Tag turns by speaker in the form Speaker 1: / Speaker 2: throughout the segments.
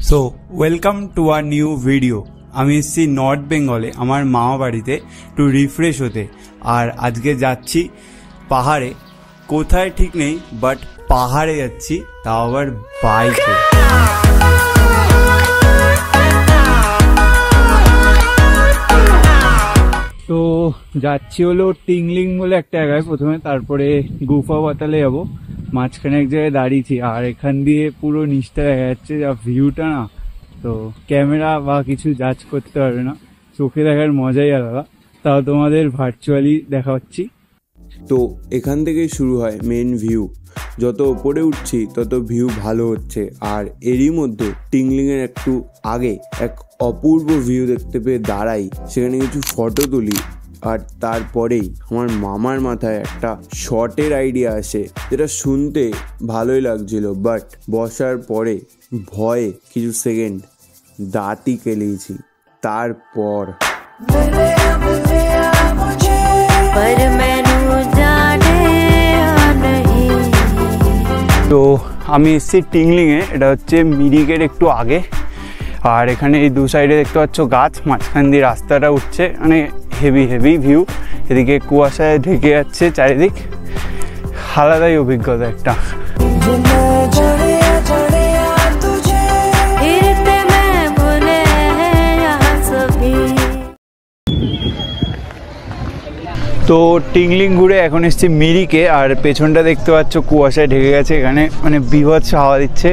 Speaker 1: So welcome to a new video. আমি এসেছি north বেঙ্গলে আমার মামা বাড়িতে একটু রিফ্রেশ হতে, আর আজকে যাচ্ছি পাহাড়ে। কোথায় ঠিক নেই, বাট পাহাড়ে যাচ্ছি, তাও আবার বাইকে। তো যাচ্ছি হলো টিংলিং বলে একটা জায়গায় প্রথমে, তারপরে গুফা পাতালে যাবো। মাঝখানে এক জায়গায় দাঁড়িয়েছি, আর এখান দিয়ে পুরো নিচটা দেখা যাচ্ছে, যা ভিউটা না, তো ক্যামেরা বা কিছু জাজ করতে পারবে না, চোখে দেখার মজাই আলাদা। তাও তোমাদের ভার্চুয়ালি দেখাচ্ছি।
Speaker 2: তো এখান থেকেই শুরু হয় মেন ভিউ। যত ওপরে উঠছি তত ভিউ ভালো হচ্ছে, আর এরই মধ্যে টিংলিংয়ের একটু আগে এক অপূর্ব ভিউ দেখতে পেয়ে দাঁড়াই, সেখানে কিছু ফটো তুলি। আর তারপরেই আমার মামার মাথায় একটা শটের আইডিয়া আসে, যেটা শুনতে ভালোই লাগছিল, বাট বসার পরে ভয়ে কিছু সেকেন্ড দাঁতই কেলিয়েছি। তারপর
Speaker 1: তো আমি এসেছি টিংলিংয়ে, এটা হচ্ছে মিরিকের একটু আগে। আর এখানে এই দু সাইডে দেখতে পাচ্ছ গাছ, মাঝখান দিয়ে রাস্তাটা উঠছে, মানে হেভি হেভি ভিউ। এদিকে কুয়াশায় ঢেকে যাচ্ছে চারিদিক, আলাদাই অভিজ্ঞতা একটা। তো টিংলিং ঘুরে এখন এসেছি মিরিকে, আর পেছনটা দেখতে পাচ্ছ কুয়াশায় ঢেকে গেছে। এখানে মানে বীভৎস হাওয়া দিচ্ছে,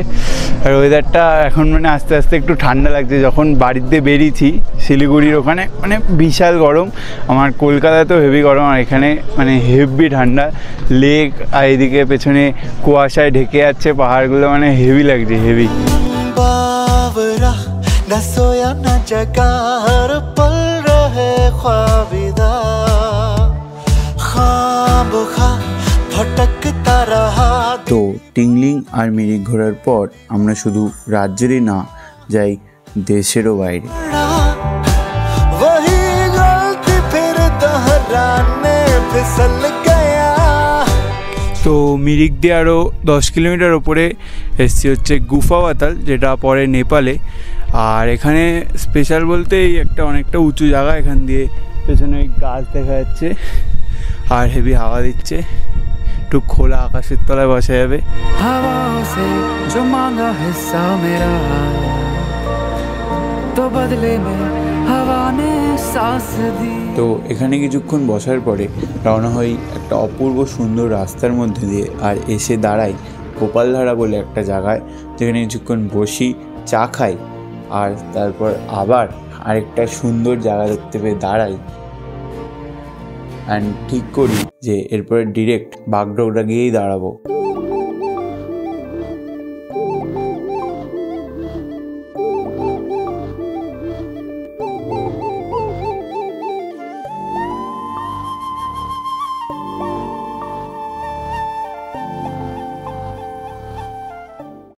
Speaker 1: আর ওয়েদারটা এখন মানে আস্তে আস্তে একটু ঠান্ডা লাগছে। যখন বাড়িতে বেরিয়েছি শিলিগুড়ির ওখানে মানে বিশাল গরম, আমার কলকাতাতেও হেভি গরম, আর এখানে মানে হেভি ঠান্ডা। লেক আর এদিকে পেছনে কুয়াশায় ঢেকে যাচ্ছে পাহাড়গুলো, মানে হেভি লাগছে, হেভি।
Speaker 2: তো টিংলিং আর মিরিক ঘোরার পর আমরা শুধু রাজ্যেরই না যাই, দেশেরও বাইরে।
Speaker 1: তো মিরিক দিয়ে আরও 10 কিলোমিটার ওপরে এসছি হচ্ছে গুফা পাতাল, যেটা পরে নেপালে। আর এখানে স্পেশাল বলতে এই একটা অনেকটা উঁচু জায়গা, এখান দিয়ে পেছনে গাছ দেখা যাচ্ছে, আর হেভি হাওয়া দিচ্ছে। একটু খোলা আকাশের তলায় বসা যাবে।
Speaker 2: তো এখানে কিছুক্ষণ বসার পরে রওনা হই একটা অপূর্ব সুন্দর রাস্তার মধ্যে দিয়ে, আর এসে দাঁড়াই গোপালধারা বলে একটা জায়গায়, যেখানে কিছুক্ষণ বসি, চা খাই, আর তারপর আবার আরেকটা সুন্দর জায়গা দেখতে পেয়ে দাঁড়াই অ্যান্ড ঠিক করি যে এরপরে ডিরেক্ট বাগডোগরা গিয়েই দাঁড়াবো।